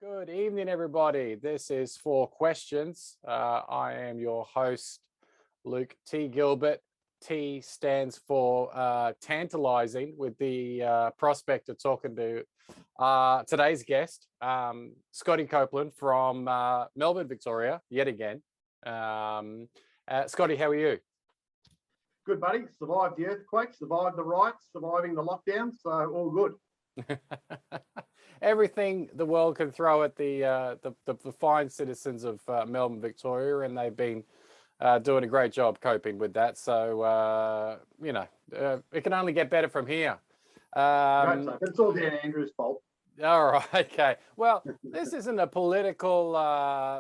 Good evening, everybody. This is For Questions. I am your host, Luke T Gilbert. T stands for tantalizing, with the prospect of talking to today's guest, Scotty Copeland from Melbourne, Victoria, yet again. Scotty, how are you? Good, buddy. Survived the earthquake, survived the riots, surviving the lockdown, so all good. Everything the world can throw at the fine citizens of Melbourne, Victoria, and they've been doing a great job coping with that. So it can only get better from here. It's all Dan Andrews' fault. All right, okay. Well, this isn't a political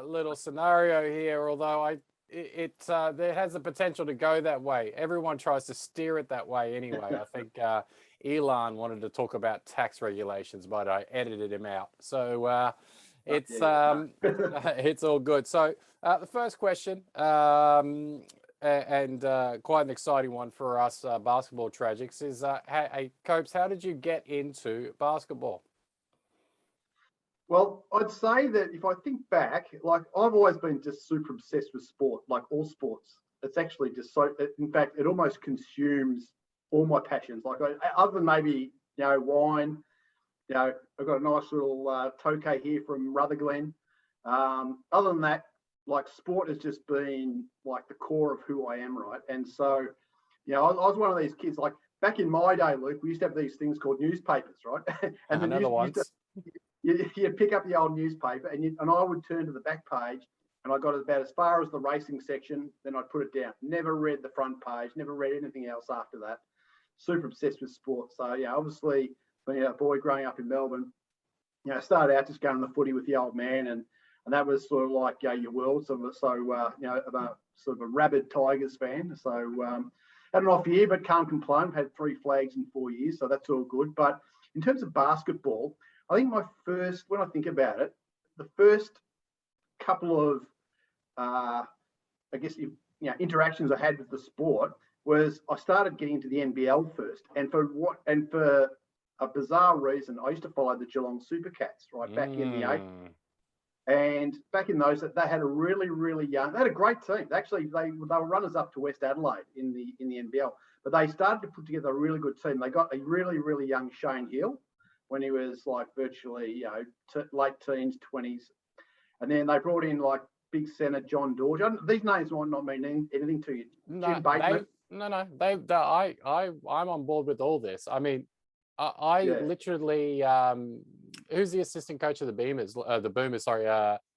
little scenario here, although there has the potential to go that way. Everyone tries to steer it that way anyway. I think Elon wanted to talk about tax regulations, but I edited him out. So it's all good. So the first question, and quite an exciting one for us basketball tragics, is hey, Copes, how did you get into basketball? Well, I'd say that if I think back, like I've always been just super obsessed with sport, like all sports. It's actually just so, in fact, it almost consumes all my passions. Like other than maybe, wine, I've got a nice little tokay here from Rutherglen. Other than that, like sport has just been like the core of who I am, right? And so, I was one of these kids, like back in my day, Luke, we used to have these things called newspapers, right? And another ones. You'd pick up the old newspaper and I would turn to the back page and I got about as far as the racing section, then I'd put it down. Never read the front page, never read anything else after that. Super obsessed with sport. So, obviously being a boy growing up in Melbourne, started out just going to the footy with the old man and that was sort of like your world. So I'm a sort of a rabid Tigers fan. So had an off year, but can't complain. Had 3 flags in 4 years, so that's all good. But in terms of basketball, I think when I think about it, the first couple of, interactions I had with the sport was I started getting into the NBL first. And for a bizarre reason, I used to follow the Geelong Supercats, right, back in the 80s. And back in those, they had a really, really young, they had a great team. Actually, they were runners up to West Adelaide in the NBL, but they started to put together a really good team. They got a really, really young Shane Hill when he was like virtually, late teens, 20s. And then they brought in like big centre John Dorge. These names might not mean anything to you. Jim Bateman. I'm on board with all this. I mean, literally, who's the assistant coach of the Boomers?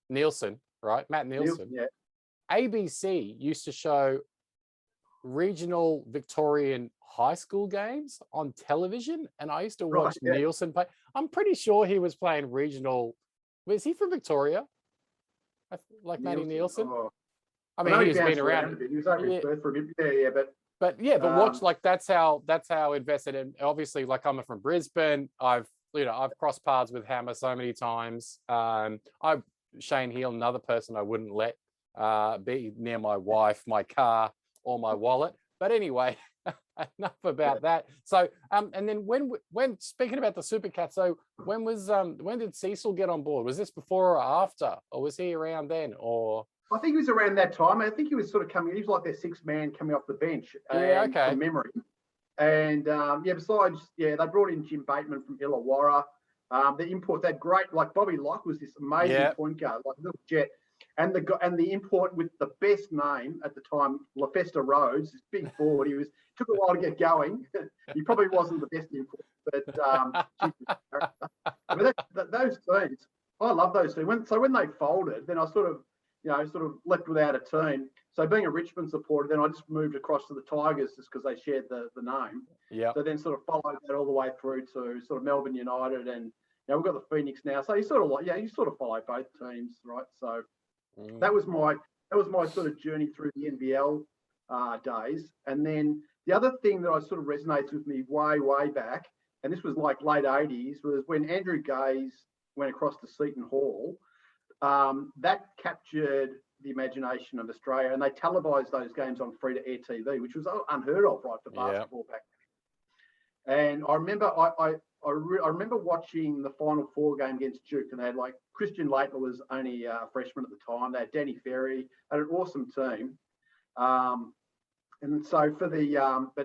Nielsen, right? Matt Nielsen. Yeah. ABC used to show regional Victorian high school games on television, and I used to watch Nielsen play. I'm pretty sure he was playing regional. Was he from Victoria? Like Matty Nielsen? Oh. I mean, he's been around. He was over in Perth for a bit. But watch, like that's how invested in. Obviously, like coming from Brisbane, I've crossed paths with Hammer so many times. Shane Hill, another person I wouldn't let be near my wife, my car, or my wallet. But anyway, enough about that. So, and then when speaking about the Supercats, so when did Cecil get on board? Was this before or after, or was he around then? Or I think he was around that time. I think he was sort of coming. He was like their 6th man coming off the bench. From memory. And besides, they brought in Jim Bateman from Illawarra. The import, that great, like Bobby Locke was this amazing point guard, like a little jet. And the import with the best name at the time, LaFesta Rhodes, this big forward. Took a while to get going. He probably wasn't the best import, but those teams, I love those teams. So when they folded, then I sort of left without a team. So being a Richmond supporter, then I just moved across to the Tigers just because they shared the name. Yeah. So then sort of followed that all the way through to sort of Melbourne United, and we've got the Phoenix now. So you sort of follow both teams, right? So that was my sort of journey through the NBL days. And then the other thing that sort of resonates with me way back, and this was like late 80s, was when Andrew Gaze went across to Seton Hall. That captured the imagination of Australia, and they televised those games on free-to-air TV, which was unheard of, right, for basketball back then. And I remember I I remember watching the Final Four game against Duke, and they had like Christian Laettner was only a freshman at the time. They had Danny Ferry, had an awesome team. And so for the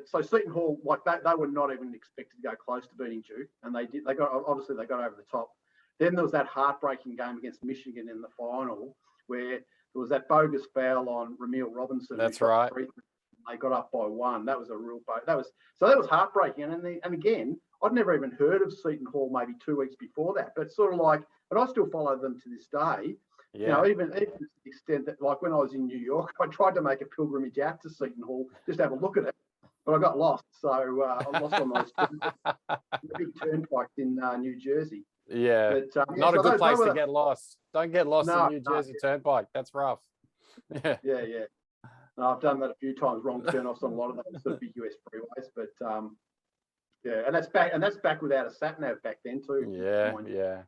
so Seton Hall, like they were not even expected to go close to beating Duke, and they did. They got over the top. Then there was that heartbreaking game against Michigan in the final, where there was that bogus foul on Ramil Robinson. That's right. They got up by 1. That was a real that was heartbreaking. And again, I'd never even heard of Seton Hall maybe 2 weeks before that, but sort of like, but I still follow them to this day. Yeah. You know, even to the extent that, like, when I was in New York, I tried to make a pilgrimage out to Seton Hall just to have a look at it, but I got lost. So I lost on those big turnpikes in New Jersey. Yeah, but, not a good place to get lost. Don't get lost in New Jersey Turnpike. That's rough. Yeah. No, I've done that a few times, wrong turn-offs on a lot of those sort of big US freeways, but yeah, and that's back without a sat nav back then too. Yeah.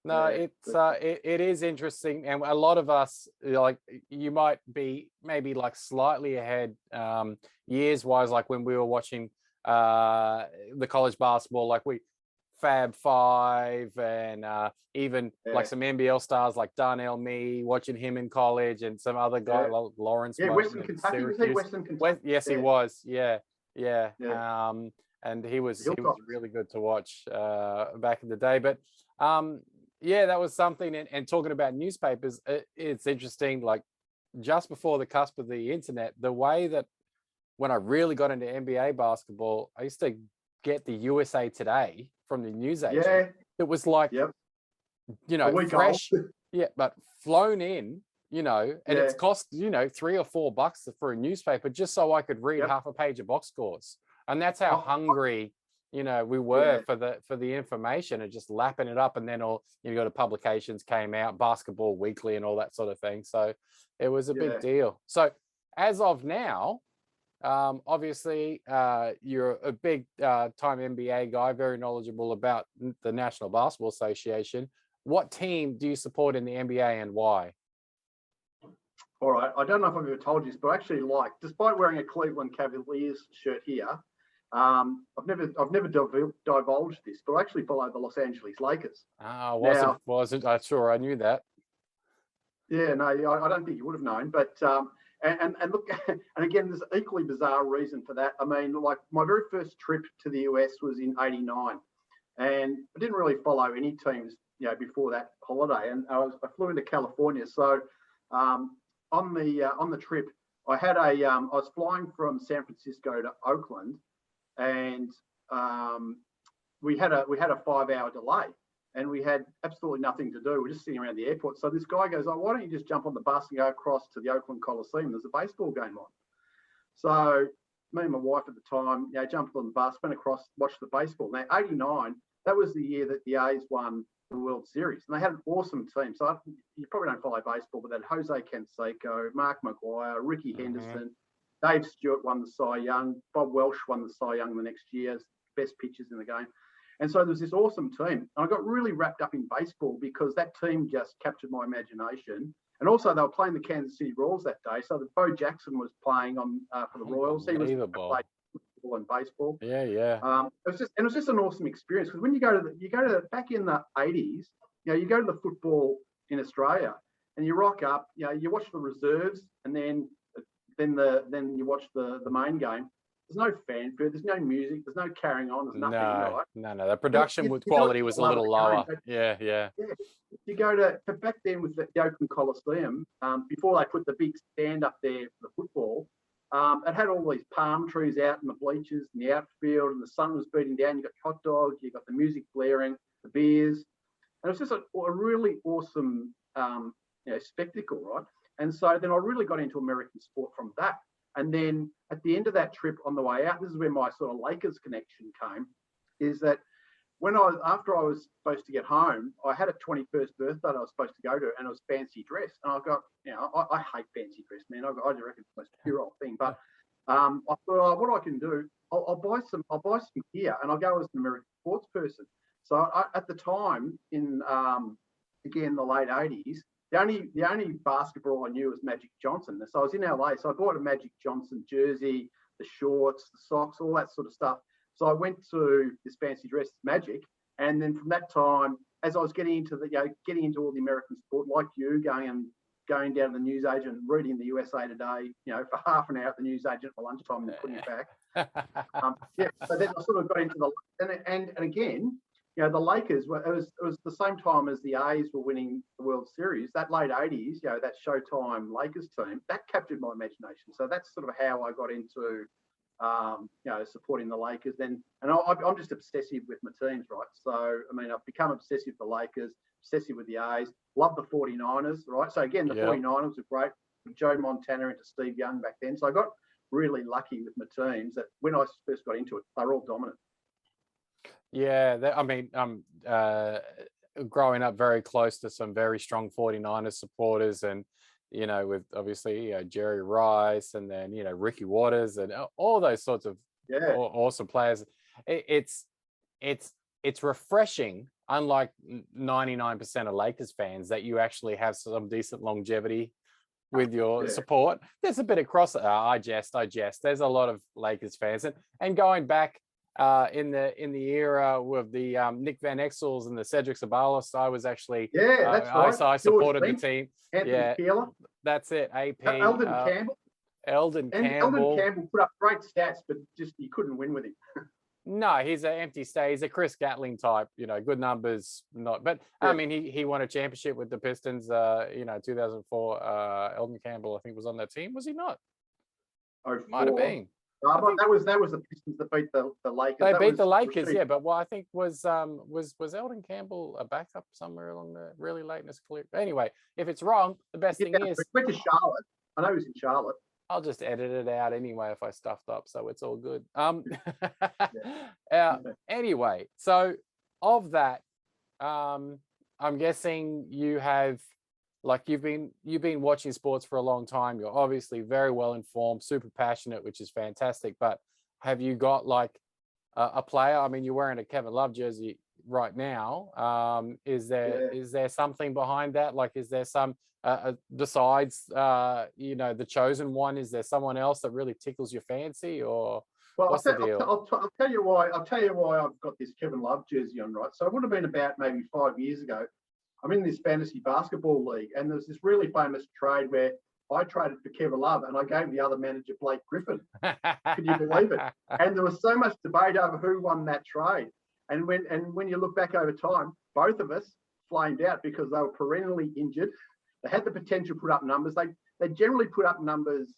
No, it is interesting, and a lot of us, like, you might be maybe like slightly ahead years wise, like when we were watching the college basketball, like Fab Five, and even like some NBL stars like Darnell Mee, watching him in college, and some other guy like Lawrence. Yeah, Western Kentucky. Was he Western Kentucky? Yes, he was. Yeah. And he was really good to watch back in the day. But yeah, that was something. And talking about newspapers, it's interesting. Like, just before the cusp of the internet, the way that when I really got into NBA basketball, I used to get the USA Today from the news agent. Yeah. It was like, you know, fresh, but flown in, you know, and it's cost, you know, $3 or $4 for a newspaper just so I could read half a page of box scores. And that's how hungry, you know, we were for the information, and just lapping it up. And then you go to publications came out, Basketball Weekly and all that sort of thing. So it was a big deal. So as of now, obviously, you're a big time NBA guy, very knowledgeable about the National Basketball Association. What team do you support in the NBA and why? All right, I don't know if I've ever told you this, but I actually despite wearing a Cleveland Cavaliers shirt here, I've never divulged this, but I actually follow the Los Angeles Lakers. Wasn't I sure I knew that? Yeah, no, I don't think you would have known, but and look, and again, there's an equally bizarre reason for that. I mean, like, my very first trip to the US was in '89, and I didn't really follow any teams, you know, before that holiday. And I flew into California, so on the trip, I was flying from San Francisco to Oakland, and we had a 5-hour delay. And we had absolutely nothing to do. We're just sitting around the airport. So this guy goes, "Oh, why don't you just jump on the bus and go across to the Oakland Coliseum? There's a baseball game on." So me and my wife at the time, you know, jumped on the bus, went across, watched the baseball. Now, '89, that was the year that the A's won the World Series, and they had an awesome team. So you probably don't follow baseball, but they had Jose Canseco, Mark McGuire, Ricky Henderson, Dave Stewart won the Cy Young, Bob Welsh won the Cy Young the next year, best pitchers in the game. And so there's this awesome team. And I got really wrapped up in baseball because that team just captured my imagination. And also they were playing the Kansas City Royals that day. So Bo Jackson was playing for the Royals. He was playing football and baseball. It was just an awesome experience, because when you go to back in the 80s, you know, you go to the football in Australia and you rock up, you know, you watch the reserves, and then you watch the main game. There's no fanfare, there's no music, there's no carrying on, there's nothing. No. The production quality was a little lower. Yeah. You go to back then with the Oakland Coliseum, before they put the big stand up there for the football, it had all these palm trees out in the bleachers and the outfield, and the sun was beating down. You got hot dogs, you got the music blaring, the beers, and it was just a really awesome spectacle, right? And so then I really got into American sport from that. And then at the end of that trip on the way out, this is where my sort of Lakers connection came, is that after I was supposed to get home, I had a 21st birthday that I was supposed to go to, and it was fancy dress. And I got, you know, I hate fancy dress, man. I reckon it's the most puerile thing. But I thought, what I can do, I'll buy some gear, and I'll go as an American sports person. So at the time, in again the late 80s, the only basketball I knew was Magic Johnson. So I was in LA, so I bought a Magic Johnson jersey, the shorts, the socks, all that sort of stuff. So I went to this fancy dress Magic, and then from that time, as I was getting into getting into all the American sport, like you, going down to the newsagent, reading the USA Today, for half an hour at the newsagent for lunchtime, and then putting it back. So then I sort of got into and again, the Lakers were. It was the same time as the A's were winning the World Series. That late '80s, that Showtime Lakers team, that captured my imagination. So that's sort of how I got into, supporting the Lakers. Then, and I'm just obsessive with my teams, right? So I mean, I've become obsessive with the Lakers, obsessive with the A's. Love the 49ers, right? So again, the 49ers were great. Joe Montana into Steve Young back then. So I got really lucky with my teams that when I first got into it, they were all dominant. Yeah, I mean, growing up very close to some very strong 49ers supporters, and with obviously Jerry Rice, and then Ricky Waters, and all those sorts of awesome players. It's refreshing, unlike 99% of Lakers fans, that you actually have some decent longevity with your support. There's a bit of I jest. There's a lot of Lakers fans, and going back in the era with the Nick Van Exels and the Cedric Ceballos, I was actually that's right. I supported the team. Anthony Keeler. That's it. AP. Eldon Campbell. Eldon Campbell. Eldon Campbell put up great stats, but just you couldn't win with him. No, he's an empty stat. He's a Chris Gatling type, good numbers, not. But I mean, he won a championship with the Pistons. 2004. Eldon Campbell, I think, was on that team. Was he not? Might have been. That was the Pistons that beat the Lakers. They beat the Lakers, But what I think was Eldon Campbell a backup somewhere along the really late in his career. Anyway, if it's wrong, the best thing is he went to Charlotte. I know he was in Charlotte. I'll just edit it out anyway if I stuffed up, so it's all good. Anyway, so of that, I'm guessing you have, you've been watching sports for a long time. You're obviously very well informed, super passionate, which is fantastic. But have you got a player? I mean, you're wearing a Kevin Love jersey right now. Is there something behind that? Is there some besides the chosen one? Is there someone else that really tickles your fancy, or what's the deal? I'll tell you why. I'll tell you why I've got this Kevin Love jersey on. Right, so it would have been about maybe 5 years ago. I'm in this fantasy basketball league, and there's this really famous trade where I traded for Kevin Love, and I gave the other manager Blake Griffin. Can you believe it? And there was so much debate over who won that trade. And when you look back over time, both of us flamed out because they were perennially injured. They had the potential to put up numbers. They generally put up numbers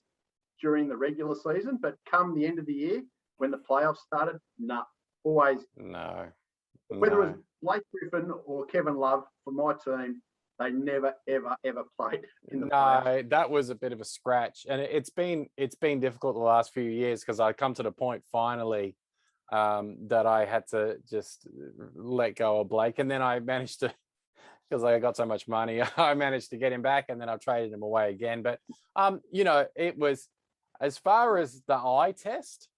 during the regular season, but come the end of the year, when the playoffs started, always no. Whether it was Blake Griffin or Kevin Love for my team, they never, ever, ever played in the playoffs. No, that was a bit of a scratch, and it's been difficult the last few years because I come to the point finally that I had to just let go of Blake, and then I managed to, because I got so much money, I managed to get him back, and then I traded him away again. But it was, as far as the eye test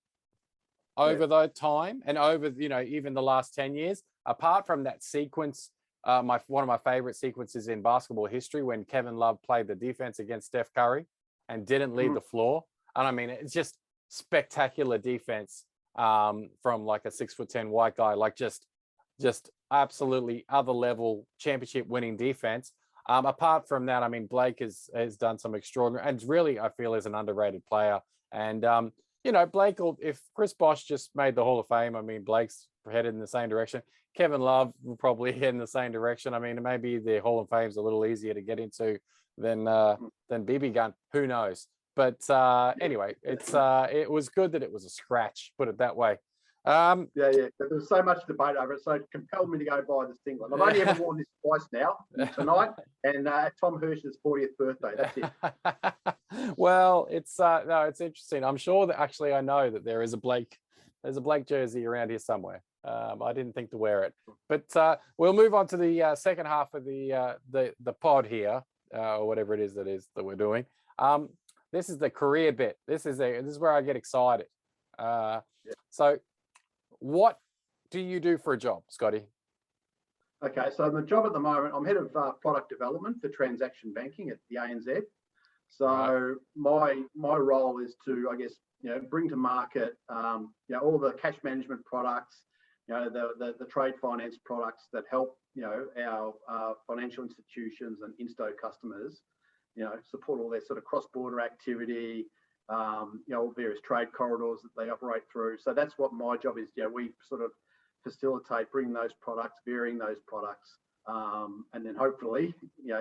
over the time and over even the last 10 years, apart from that sequence, one of my favorite sequences in basketball history, when Kevin Love played the defense against Steph Curry and didn't leave the floor. And I mean, it's just spectacular defense from a 6'10" white guy, just absolutely other level championship winning defense. Apart from that, I mean, Blake has done some extraordinary, and really I feel is an underrated player. And Blake if Chris Bosh just made the Hall of Fame, I mean, Blake's headed in the same direction. Kevin Love will probably head in the same direction. I mean, maybe the Hall of Fame's a little easier to get into than BB Gun. Who knows? But anyway, it was good that it was a scratch, put it that way. There was so much debate over it, so it compelled me to go buy the singlet. I've only ever worn this twice now, tonight, and Tom Hirsch's 40th birthday. That's it. Well, it's interesting. I'm sure that actually I know that there's a Blake jersey around here somewhere. I didn't think to wear it, but we'll move on to the second half of the pod here, or whatever it is that we're doing. This is the career bit. This is where I get excited. So, what do you do for a job, Scotty? Okay, so the job at the moment, I'm head of product development for transaction banking at the ANZ. So my role is to, I guess, bring to market, all the cash management products, the trade finance products that help, our financial institutions and insto customers, support all their sort of cross-border activity, all various trade corridors that they operate through. So that's what my job is. We sort of facilitate bringing those products, varying those products, and then hopefully,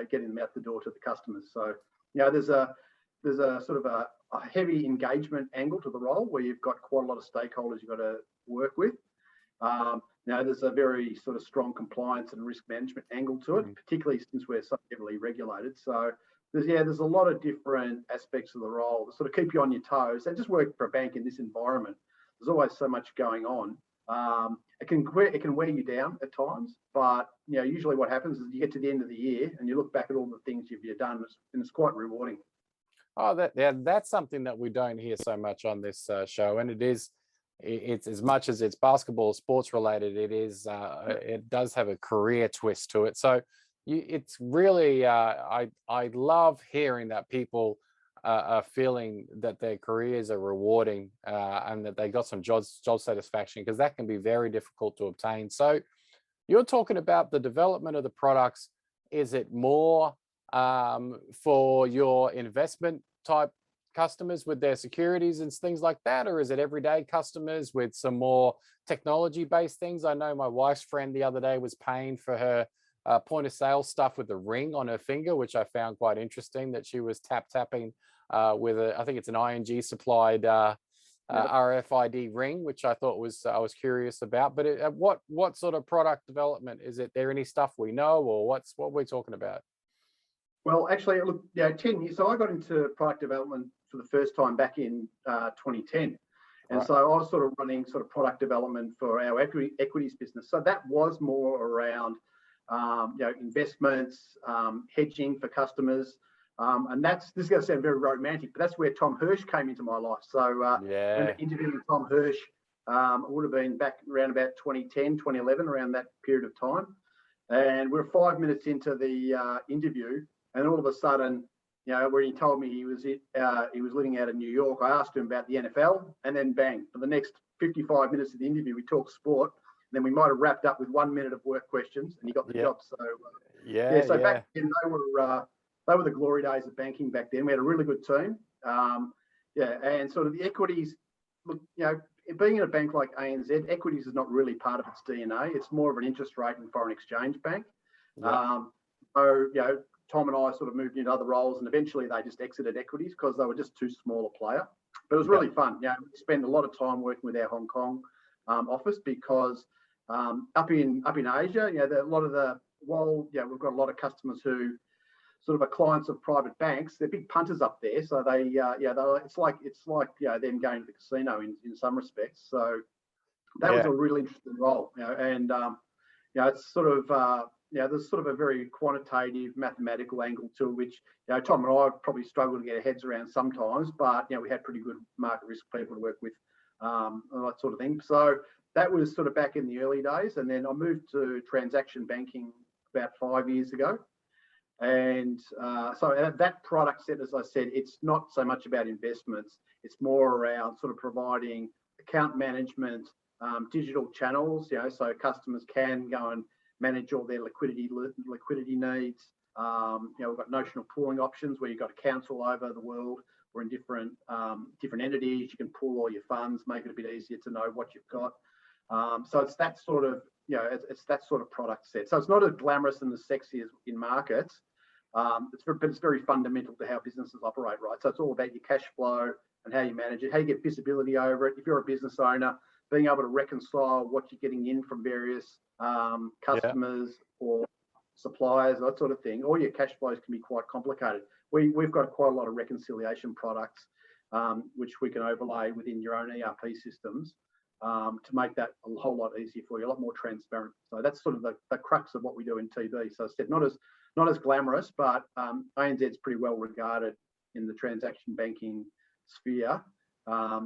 getting them out the door to the customers. So, there's a sort of a heavy engagement angle to the role where you've got quite a lot of stakeholders you've got to work with. There's a very sort of strong compliance and risk management angle to it, particularly since we're so heavily regulated. So there's a lot of different aspects of the role that sort of keep you on your toes. And just work for a bank in this environment, there's always so much going on. It can wear you down at times, but usually what happens is you get to the end of the year and you look back at all the things you've done, and it's quite rewarding. Oh, that's something that we don't hear so much on this show, and it's as much as it's basketball sports related, it does have a career twist to it. So it's really I love hearing that people are feeling that their careers are rewarding and that they got some job satisfaction, because that can be very difficult to obtain. So you're talking about the development of the products. Is it more for your investment type customers with their securities and things like that, or is it everyday customers with some more technology based things? I know my wife's friend the other day was paying for her point of sale stuff with the ring on her finger, which I found quite interesting, that she was tapping with I think it's an ING supplied RFID ring, which I thought I was curious about. But what sort of product development is it? There any stuff we know, or what we're talking about? Well, actually, look, 10 years. So I got into product development for the first time back in 2010. And so I was sort of running sort of product development for our equities business. So that was more around, investments, hedging for customers. And this is going to sound very romantic, but that's where Tom Hirsch came into my life. So I remember interviewing Tom Hirsch. It would have been back around about 2010, 2011, around that period of time. And we're 5 minutes into the interview, and all of a sudden, where he told me he was living out of New York, I asked him about the NFL, and then bang, for the next 55 minutes of the interview, we talked sport. And then we might have wrapped up with 1 minute of work questions, and he got the job. So back then they were the glory days of banking back then. We had a really good team. And sort of the equities, look, being in a bank like ANZ, equities is not really part of its DNA. It's more of an interest rate and foreign exchange bank. Tom and I sort of moved into other roles, and eventually they just exited equities because they were just too small a player. But it was really fun. We spent a lot of time working with our Hong Kong office, because up in Asia, we've got a lot of customers who sort of are clients of private banks. They're big punters up there, so it's like them going to the casino in some respects. So that was a really interesting role, it's sort of there's sort of a very quantitative mathematical angle to which Tom and I probably struggle to get our heads around sometimes, but we had pretty good market risk people to work with, that sort of thing. So that was sort of back in the early days, and then I moved to transaction banking about 5 years ago. And so that product set, as I said, it's not so much about investments. It's more around sort of providing account management, digital channels, so customers can go and manage all their liquidity needs. We've got notional pooling options where you've got accounts all over the world or in different entities. You can pool all your funds, make it a bit easier to know what you've got. So it's that sort of, it's that sort of product set. So it's not as glamorous and as sexy as in markets, but it's very fundamental to how businesses operate, right? So it's all about your cash flow and how you manage it, how you get visibility over it. If you're a business owner, being able to reconcile what you're getting in from various customers or suppliers, that sort of thing. All your cash flows can be quite complicated. We've got quite a lot of reconciliation products, which we can overlay within your own ERP systems to make that a whole lot easier for you, a lot more transparent. So that's sort of the crux of what we do in TB. So I said, not as glamorous, but ANZ is pretty well regarded in the transaction banking sphere. I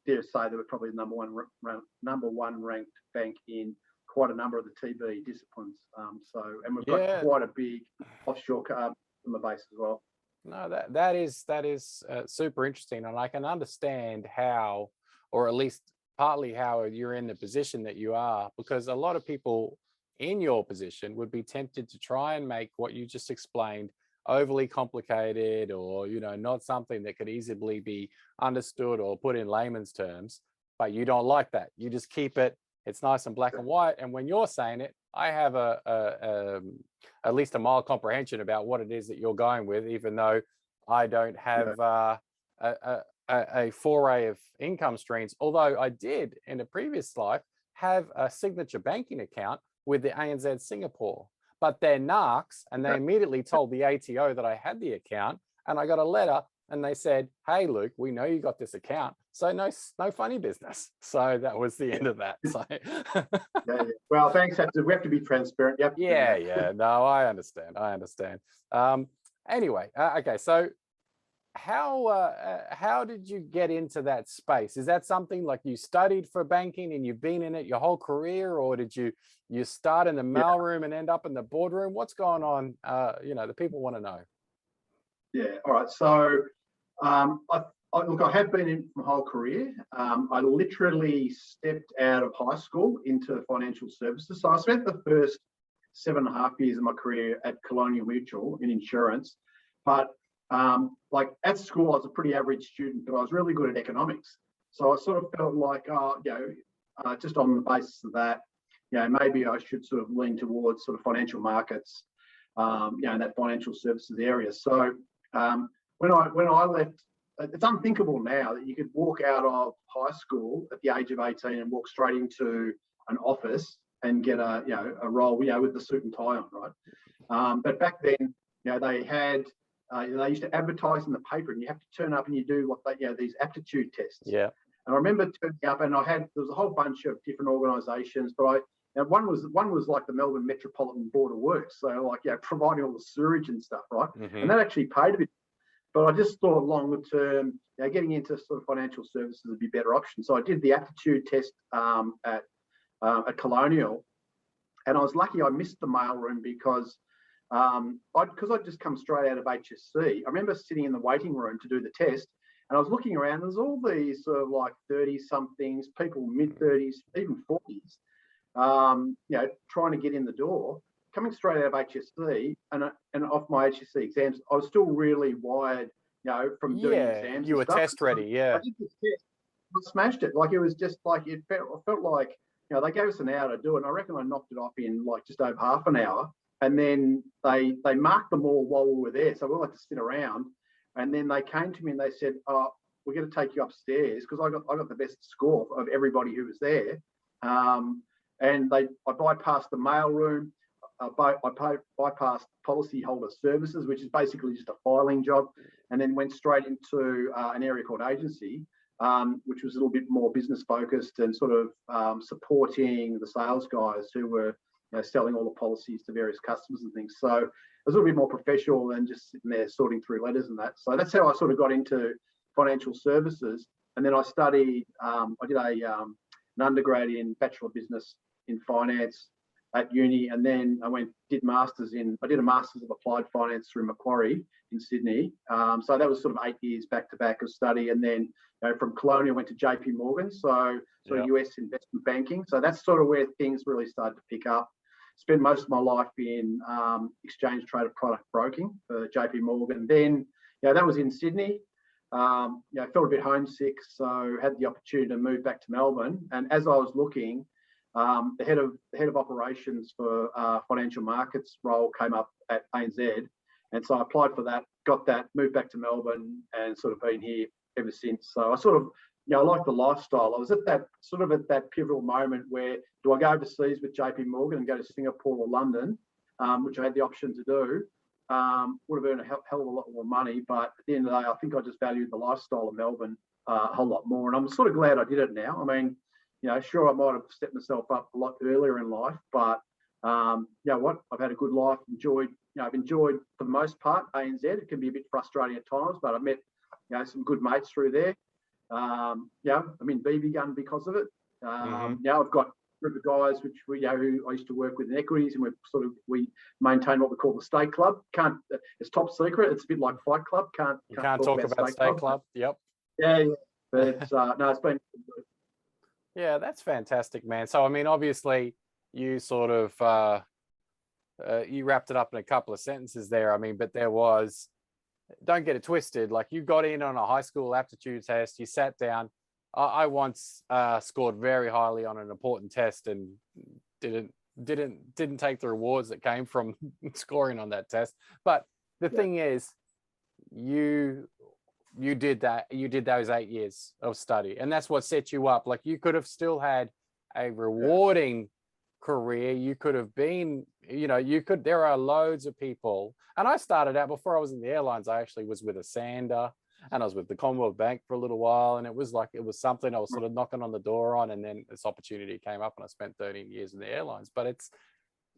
dare say that we're probably the number one ranked bank in quite a number of the TB disciplines. And we've got quite a big offshore customer base as well. No, that is super interesting, and I can understand how, or at least partly how, you're in the position that you are, because a lot of people in your position would be tempted to try and make what you just explained overly complicated, or not something that could easily be understood or put in layman's terms. But you don't like that. You just keep it. It's nice and black and white. And when you're saying it, I have at least a mild comprehension about what it is that you're going with, even though I don't have a foray of income streams. Although I did in a previous life have a signature banking account with the ANZ Singapore, but they're narcs, and they immediately told the ATO that I had the account, and I got a letter, and they said, "Hey, Luke, we know you got this account, so no funny business." So that was the end of that. So Well, thanks. We have to be transparent. Yep. yeah. No, I understand. Anyway, okay. So how did you get into that space? Is that something like you studied for banking and you've been in it your whole career, or did you start in the mailroom and end up in the boardroom? What's going on? The people want to know. Yeah. All right. So, look, I have been in my whole career. I literally stepped out of high school into financial services. So I spent the first 7.5 years of my career at Colonial Mutual in insurance. But like at school, I was a pretty average student, but I was really good at economics. So I sort of felt like, just on the basis of that, maybe I should sort of lean towards sort of financial markets, in that financial services area. So when I left, it's unthinkable now that you could walk out of high school at the age of 18 and walk straight into an office and get a role, with the suit and tie on, right? But back then, they had, they used to advertise in the paper, and you have to turn up and you do these aptitude tests. Yeah. And I remember turning up, and there was a whole bunch of different organisations, but one was like the Melbourne Metropolitan Board of Works, so providing all the sewage and stuff, right? Mm-hmm. And that actually paid a bit. But I just thought longer term, getting into sort of financial services would be a better option. So I did the aptitude test at Colonial, and I was lucky I missed the mailroom because I'd just come straight out of HSC. I remember sitting in the waiting room to do the test, and I was looking around. There's all these sort of like 30-somethings, people mid-30s, even 40s, trying to get in the door. Coming straight out of HSC and off my HSC exams, I was still really wired, from doing exams. You were test ready, yeah. I did this test, I smashed it. Like it was just like I felt like they gave us an hour to do it, and I reckon I knocked it off in like just over half an hour. And then they marked them all while we were there, so we all had to sit around. And then they came to me and they said, "Oh, we're going to take you upstairs," because I got the best score of everybody who was there. And I bypassed the mailroom. I bypassed policyholder services, which is basically just a filing job, and then went straight into an area called agency, which was a little bit more business focused and sort of supporting the sales guys who were selling all the policies to various customers and things. So it was a little bit more professional than just sitting there sorting through letters and that. So that's how I sort of got into financial services. And then I studied, I did an undergrad in Bachelor of Business in Finance at uni, and then I did a Masters of Applied Finance through Macquarie in Sydney. So that was sort of 8 years back to back of study, and then from Colonial went to JP Morgan, so US investment banking. So that's sort of where things really started to pick up. Spent most of my life in exchange traded product broking for JP Morgan. Then that was in Sydney. Felt a bit homesick, so had the opportunity to move back to Melbourne. And as I was looking, the head of operations for financial markets role came up at ANZ, and so I applied for that, got that, moved back to Melbourne, and sort of been here ever since. So I sort of, I like the lifestyle. I was at that pivotal moment where, do I go overseas with JP Morgan and go to Singapore or London, which I had the option to do. Would have earned a hell of a lot more money, but at the end of the day, I think I just valued the lifestyle of Melbourne a whole lot more, and I'm sort of glad I did it now. I mean, sure, I might have set myself up a lot earlier in life, but what? I've had a good life. I've enjoyed for the most part ANZ. It can be a bit frustrating at times, but I've met some good mates through there. I'm in BB Gun because of it. I've got group of guys, which we, who I used to work with in equities, and we maintain what we call the State Club. It's top secret. It's a bit like Fight Club. Can't talk about State Club. Yep. Yeah. But no, it's been. Yeah, that's fantastic, man. So, I mean, obviously, you sort of you wrapped it up in a couple of sentences there. I mean, but there was, don't get it twisted. Like, you got in on a high school aptitude test. You sat down. I once scored very highly on an important test and didn't take the rewards that came from scoring on that test. But the thing is, you did that. You did those 8 years of study, and that's what set you up. Like, you could have still had a rewarding career. You could have been, there are loads of people. And I started out, before I was in the airlines, I actually was with a sander, and I was with the Commonwealth Bank for a little while. And it was something I was sort of knocking on the door on. And then this opportunity came up, and I spent 13 years in the airlines. But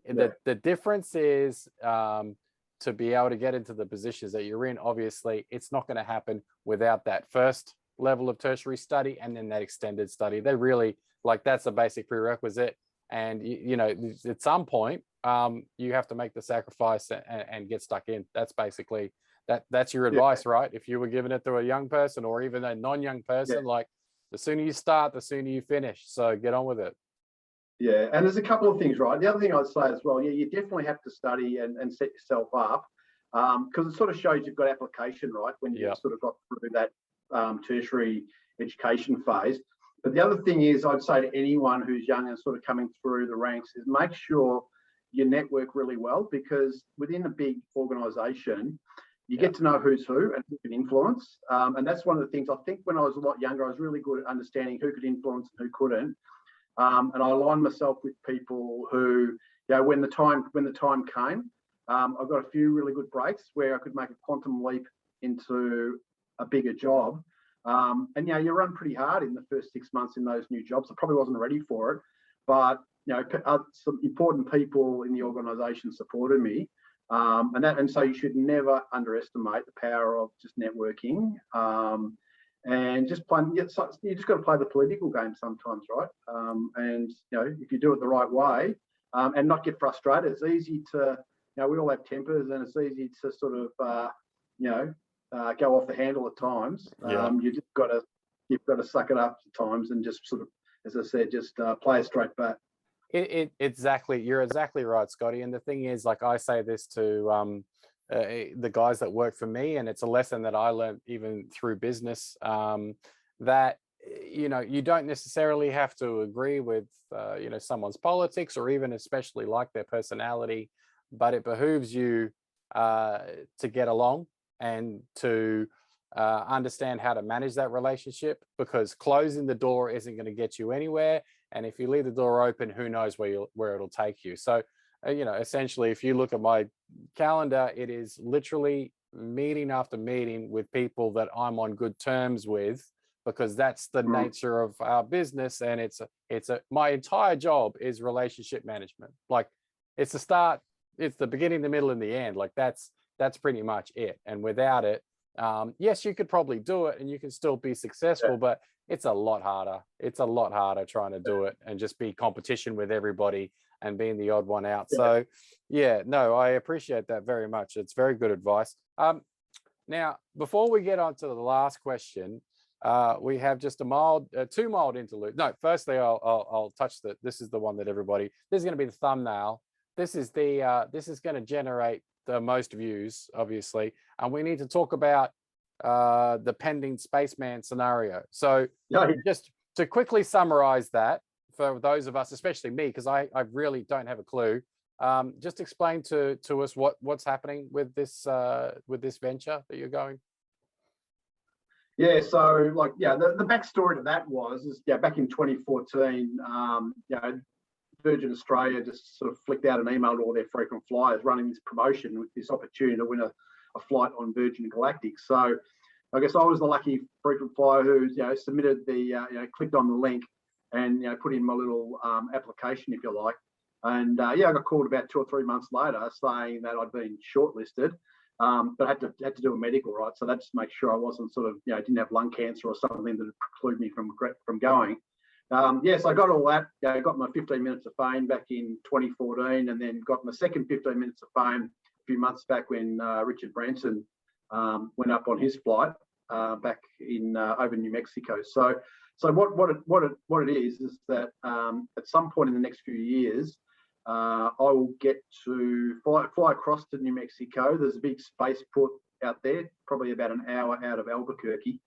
the difference is, to be able to get into the positions that you're in, obviously, it's not going to happen without that first level of tertiary study and then that extended study. They really, that's a basic prerequisite. And, at some point, you have to make the sacrifice and get stuck in. That's basically, that's your advice, right? If you were giving it to a young person or even a non-young person, the sooner you start, the sooner you finish. So get on with it. Yeah, and there's a couple of things, right? The other thing I'd say as well, you definitely have to study and set yourself up, because it sort of shows you've got application, right? When you've sort of got through that tertiary education phase. But the other thing is, I'd say to anyone who's young and sort of coming through the ranks, is make sure you network really well, because within a big organisation, you get to know who's who and who can influence. And that's one of the things, I think when I was a lot younger, I was really good at understanding who could influence and who couldn't. And I aligned myself with people who, when the time came, I got a few really good breaks where I could make a quantum leap into a bigger job. And you run pretty hard in the first 6 months in those new jobs. I probably wasn't ready for it, but some important people in the organisation supported me, and so you should never underestimate the power of just networking. And just playing, you just got to play the political game sometimes, right? And if you do it the right way, and not get frustrated. It's easy to, we all have tempers, and it's easy to sort of, go off the handle at times. You've got to suck it up at times and just sort of, as I said, just play a straight bat. Exactly, you're exactly right, Scotty. And the thing is, I say this to the guys that work for me, and it's a lesson that I learned even through business, that you don't necessarily have to agree with someone's politics, or even especially like their personality, but it behooves you to get along and to understand how to manage that relationship, because closing the door isn't going to get you anywhere, and if you leave the door open, who knows where it'll take you. So essentially, if you look at my calendar, it is literally meeting after meeting with people that I'm on good terms with, because that's the nature of our business. And my entire job is relationship management. It's the start, it's the beginning, the middle, and the end. That's pretty much it. And without it, yes, you could probably do it and you can still be successful, but it's a lot harder. It's a lot harder trying to do it and just be competition with everybody and being the odd one out. So I appreciate that very much. It's very good advice. Now, before we get on to the last question, we have just a two mild interlude. No, firstly, I'll touch this is the one that this is going to be the thumbnail. This is going to generate the most views, obviously. And we need to talk about the pending spaceman scenario. So just to quickly summarize that, for those of us, especially me, because I really don't have a clue, just explain to us what's happening with this venture that you're going. Yeah, so the backstory to that is back in 2014, Virgin Australia just sort of flicked out an email to all their frequent flyers running this promotion with this opportunity to win a flight on Virgin Galactic. So I guess I was the lucky frequent flyer who submitted clicked on the link and put in my little application, if you like. And I got called about 2 or 3 months later saying that I'd been shortlisted, but had to do a medical, right? So that just makes sure I wasn't sort of didn't have lung cancer or something that would preclude me from going. yes, I got all that. I got my 15 minutes of fame back in 2014, and then got my second 15 minutes of fame a few months back when Richard Branson went up on his flight back in over New Mexico. So what it is that at some point in the next few years, I will get to fly across to New Mexico. There's a big spaceport out there, probably about an hour out of Albuquerque.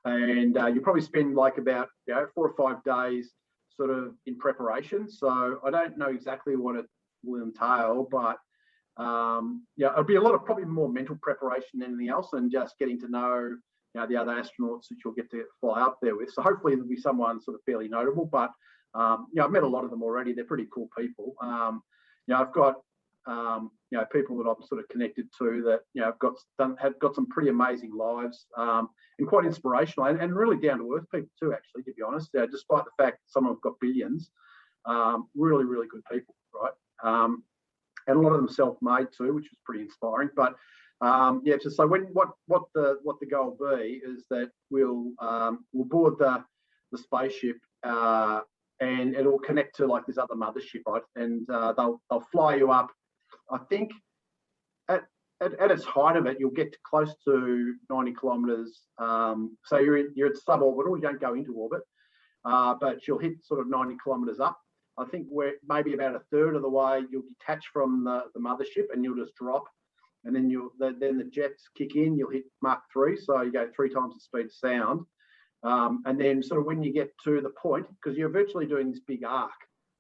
And you probably spend like about 4 or 5 days sort of in preparation. So I don't know exactly what it will entail, but it'll be a lot of probably more mental preparation than anything else, and just getting to know the other astronauts that you'll get to fly up there with. So hopefully there'll be someone sort of fairly notable, but I've met a lot of them already. They're pretty cool people. I've got people that I'm sort of connected to that have got some pretty amazing lives, and quite inspirational, and really down to earth people too. Actually, to be honest, despite the fact some of them have got billions, really really good people, right? And a lot of them self-made too, which was pretty inspiring. But so what the goal will be is that we'll board the spaceship, and it'll connect to like this other mothership, right? And they'll fly you up. I think at its height of it, you'll get to close to 90 kilometres. So you're at suborbital. You don't go into orbit, but you'll hit sort of 90 kilometres up. I think we're maybe about a third of the way you'll detach from the mothership, and you'll just drop, and then then the jets kick in. You'll hit Mach 3, so you go 3 times the speed of sound. And then sort of when you get to the point, because you're virtually doing this big arc,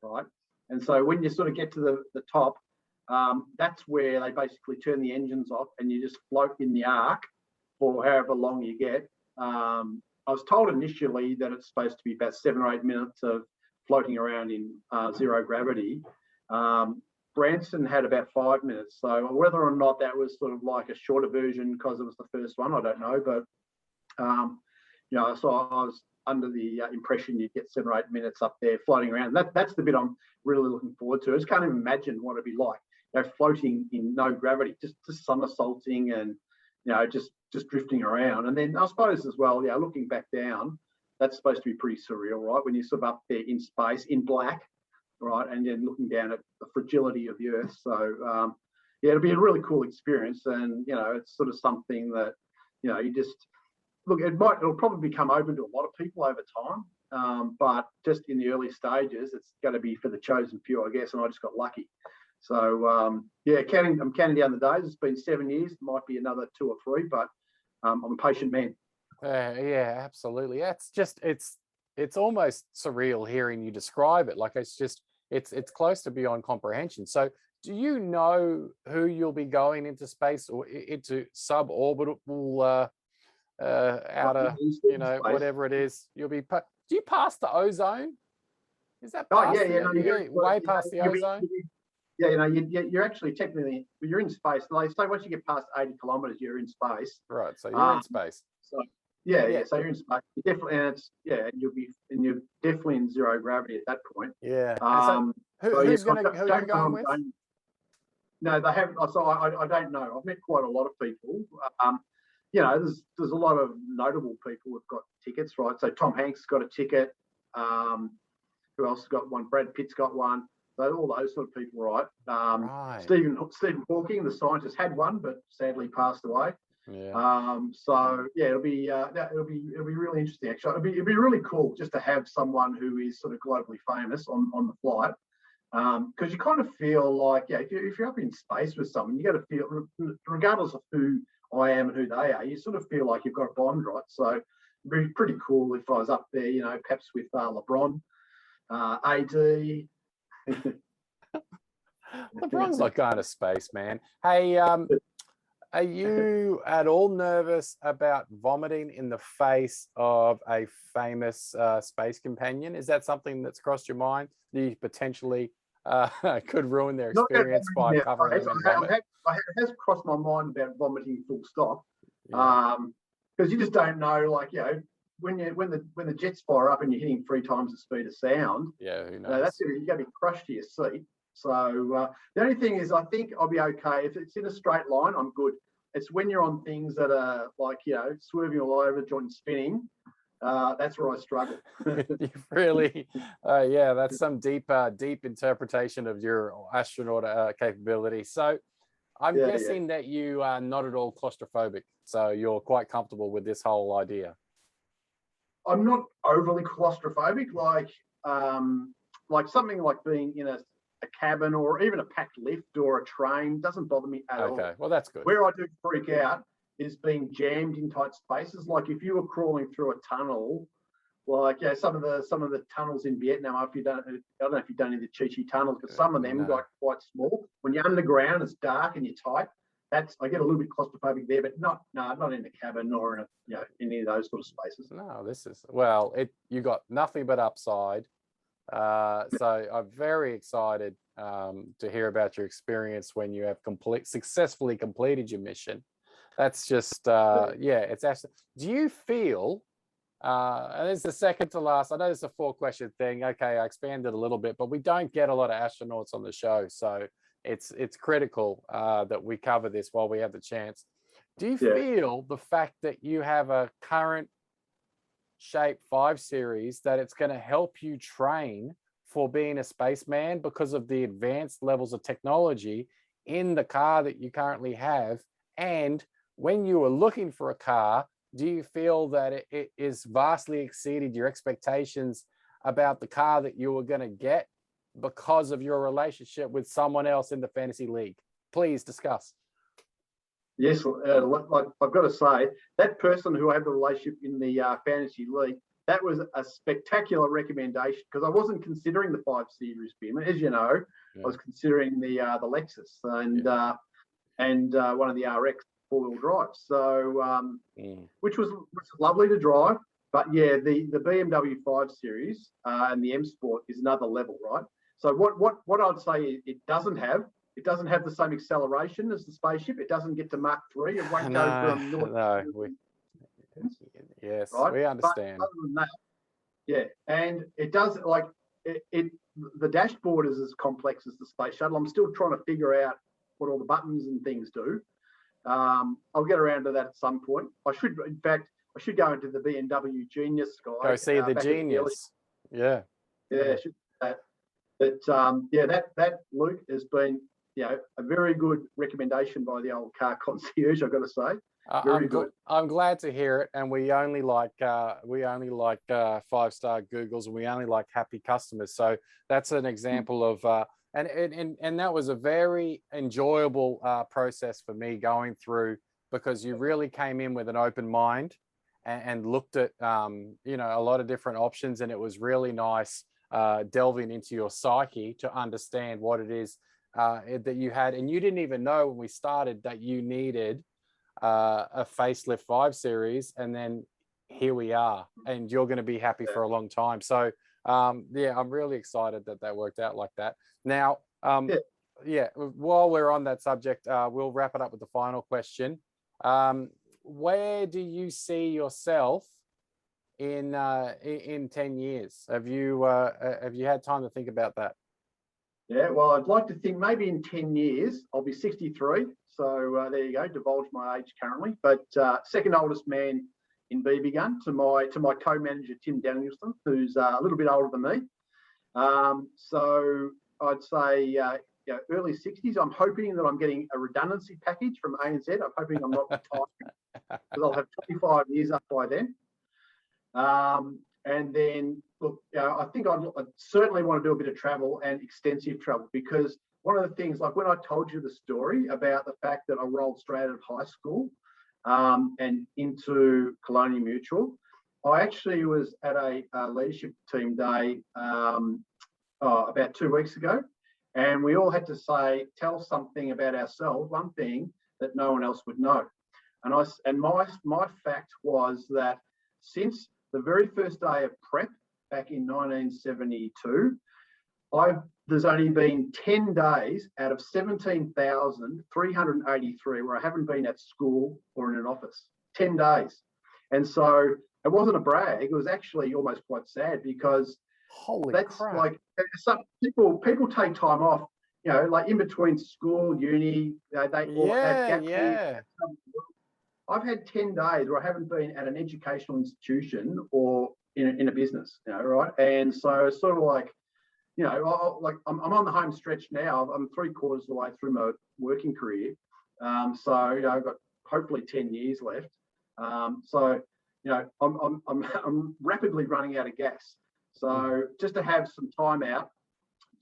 right? And so when you sort of get to the top, that's where they basically turn the engines off, and you just float in the arc for however long you get. I was told initially that it's supposed to be about 7 or 8 minutes of floating around in zero gravity. Branson had about 5 minutes. So whether or not that was sort of like a shorter version because it was the first one, I don't know. But so I was under the impression you'd get 7 or 8 minutes up there floating around. That's the bit I'm really looking forward to. I just can't even imagine what it'd be like, floating in no gravity, just somersaulting and just drifting around. And then I suppose as well, looking back down, that's supposed to be pretty surreal, right? When you're sort of up there in space in black, right, and then looking down at the fragility of the Earth. So it'll be a really cool experience, and it's sort of something that you just look. It'll probably become open to a lot of people over time, but just in the early stages, it's going to be for the chosen few, I guess. And I just got lucky. So I'm counting down the days. It's been 7 years. It might be another 2 or 3, but I'm a patient man. Yeah, absolutely. It's almost surreal hearing you describe it. Like it's close to beyond comprehension. So do you know who you'll be going into space or into suborbital outer, whatever it is? You'll be. Do you pass the ozone? Is that way past the ozone? You're actually technically you're in space. They say once you get past 80 kilometres, you're in space. Right. So you're in space. So so you're in space. You're definitely, and you're definitely in zero gravity at that point. Yeah. Who's going with? No, they have. So I don't know. I've met quite a lot of people. There's a lot of notable people who've got tickets, right? So Tom Hanks got a ticket. Who else has got one? Brad Pitt's got one. So all those sort of people, right? Right. Stephen Hawking, the scientist, had one, but sadly passed away. Yeah. It'll be really interesting. Actually, it'll be really cool just to have someone who is sort of globally famous on the flight, because you kind of feel like if you're up in space with someone, you got to feel, regardless of who I am and who they are, you sort of feel like you've got a bond, right? So it'd be pretty cool if I was up there, perhaps with LeBron, AD. LeBron's not going to space, man. Hey, are you at all nervous about vomiting in the face of a famous space companion? Is that something that's crossed your mind that you potentially could ruin their experience by covering them in vomit? It has crossed my mind about vomiting full stop, because you just don't know, when the jets fire up and you're hitting 3 times the speed of sound. Yeah, who knows? That's it. You're going to be crushed to your seat. So the only thing is, I think I'll be okay. If it's in a straight line, I'm good. It's when you're on things that are swerving all over, joint spinning, That's where I struggle. You really, yeah, that's some deep interpretation of your astronaut capability. So I'm Yeah, yeah. guessing that you are not at all claustrophobic. So you're quite comfortable with this whole idea. I'm not overly claustrophobic, like something like being in a cabin or even a packed lift or a train doesn't bother me at all. Okay, well, that's good. Where I do freak out is being jammed in tight spaces. Like if you were crawling through a tunnel, like some of the tunnels in Vietnam. If you don't, I don't know if you've done any of the Chi tunnels, but some of them No. like quite small. When you're underground, it's dark and you're tight. I get a little bit claustrophobic there, but not in the cabin or in any of those sort of spaces. No, this is, well, you got nothing but upside. So I'm very excited to hear about your experience when you have successfully completed your mission. That's just, yeah, it's actually, do you feel, and it's the second to last, I know it's a 4-question thing. Okay, I expanded a little bit, but we don't get a lot of astronauts on the show. So it's critical that we cover this while we have the chance. Do you feel the fact that you have a current Shape 5 series that it's going to help you train for being a spaceman because of the advanced levels of technology in the car that you currently have? And when you were looking for a car, do you feel that it is vastly exceeded your expectations about the car that you were going to get because of your relationship with someone else in the fantasy league? Please discuss. Yes, like I've got to say, that person who had the relationship in the fantasy league, that was a spectacular recommendation because I wasn't considering the 5 Series BIM. As you know, I was considering the Lexus and one of the RX 4-wheel drives. So, which was lovely to drive. But yeah, the BMW 5 Series and the M Sport is another level, right? So what I'd say it doesn't have. It doesn't have the same acceleration as the spaceship. It doesn't get to Mach 3. It won't go from yes, right? we understand. But other than that, yeah, and it does the dashboard is as complex as the space shuttle. I'm still trying to figure out what all the buttons and things do. I'll get around to that at some point. I should go into the BMW Genius guy. Go see the Genius. Yeah. Yeah, should that. But that Luke has been a very good recommendation by the old car concierge, I've got to say. Very good. I'm glad to hear it. And we only like 5-star Googles, and we only like happy customers. So that's an example of and that was a very enjoyable process for me going through, because you really came in with an open mind and looked at a lot of different options, and it was really nice delving into your psyche to understand what it is that you had. And you didn't even know when we started that you needed a facelift 5 Series, and then here we are, and you're going to be happy for a long time. So I'm really excited that worked out like that. Now while we're on that subject, we'll wrap it up with the final question. Where do you see yourself in 10 years? Have you had time to think about that? Yeah, well, I'd like to think maybe in 10 years I'll be 63. So there you go, divulge my age currently. But second oldest man in BB Gun to my co-manager Tim Danielson, who's a little bit older than me. So I'd say early 60s. I'm hoping that I'm getting a redundancy package from ANZ. I'm hoping I'm not retiring because I'll have 25 years up by then. And then, look, I think I'd certainly want to do a bit of travel and extensive travel, because one of the things, like when I told you the story about the fact that I rolled straight out of high school and into Colonial Mutual, I actually was at a leadership team day about 2 weeks ago, and we all had to tell something about ourselves, one thing that no one else would know. And my fact was that since the very first day of prep back in 1972, there's only been 10 days out of 17,383 where I haven't been at school or in an office. 10 days. And so it wasn't a brag. It was actually almost quite sad, because that's crap. Like some people take time off, like in between school, uni, they all have gap years. I've had 10 days where I haven't been at an educational institution or in a business, right? And so it's sort of like, I'm on the home stretch now. I'm 3/4 of the way through my working career. So, I've got hopefully 10 years left. So, I'm rapidly running out of gas. So just to have some time out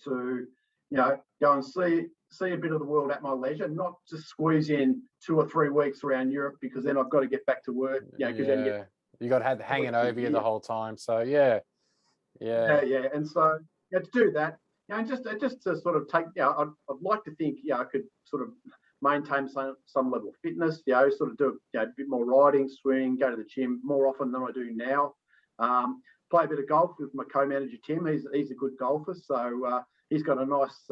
to, go and see a bit of the world at my leisure, not just squeeze in 2 or 3 weeks around Europe, because then I've got to get back to work. Because then you got had hanging over you the whole time. So yeah. And so to do that, just to sort of take, I'd like to think, I could sort of maintain some level of fitness, sort of do a bit more riding, swimming, go to the gym more often than I do now. Play a bit of golf with my co-manager Tim. He's a good golfer, so he's got a nice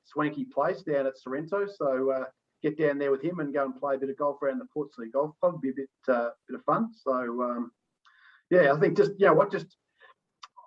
swanky place down at Sorrento. So get down there with him and go and play a bit of golf around the Portslade Golf Club. Be a bit of fun. So I think just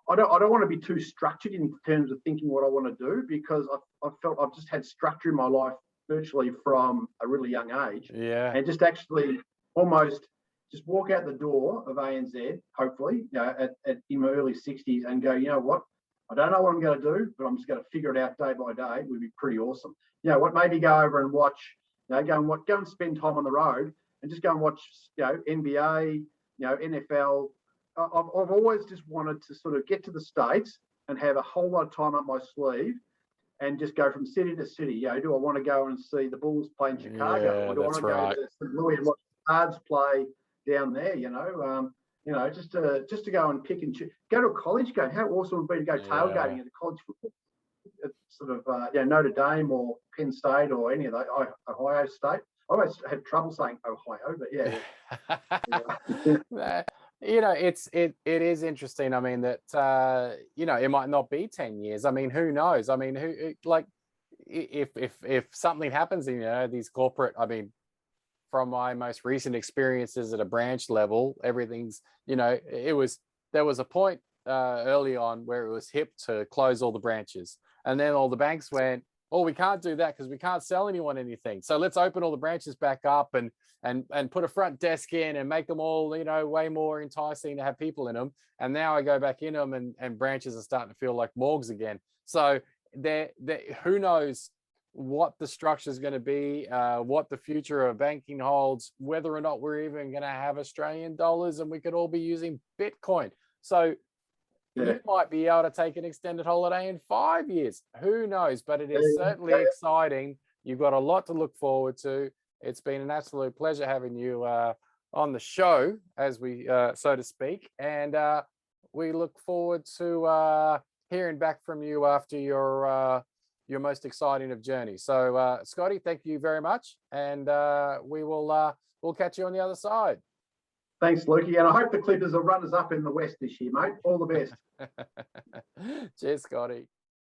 I don't want to be too structured in terms of thinking what I want to do, because I felt I've just had structure in my life virtually from a really young age. Yeah. And just actually almost just walk out the door of ANZ, hopefully, in my early 60s, and go, you know what? I don't know what I'm going to do, but I'm just going to figure it out day by day. It would be pretty awesome. Maybe go over and watch, go and spend time on the road and just go and watch, NBA, NFL. I've always just wanted to sort of get to the States and have a whole lot of time up my sleeve and just go from city to city. Do I want to go and see the Bulls play in Chicago? Yeah, or do I want to go to St. Louis and watch the Cards play down there? Just to go and pick and choose. Go to a college game. How awesome would it be to go tailgating at a college football? Sort of Notre Dame or Penn State or any of those, Ohio State. I always have trouble saying Ohio, but yeah. It is interesting. I mean that it might not be 10 years. I mean, who knows? I mean, if something happens in these corporate, I mean, from my most recent experiences at a branch level, everything's there was a point early on where it was hip to close all the branches, and then all the banks went, oh, we can't do that because we can't sell anyone anything. So let's open all the branches back up and put a front desk in and make them all, way more enticing to have people in them. And now I go back in them and branches are starting to feel like morgues again. So who knows what the structure is going to be, what the future of banking holds, whether or not we're even going to have Australian dollars and we could all be using Bitcoin. So you might be able to take an extended holiday in 5 years. Who knows? But it is certainly exciting. You've got a lot to look forward to. It's been an absolute pleasure having you on the show, as we so to speak. And we look forward to hearing back from you after your most exciting of journeys. So, Scotty, thank you very much, and we'll catch you on the other side. Thanks, Lukey, and I hope the Clippers are runners up in the West this year, mate. All the best. Cheers, Scotty.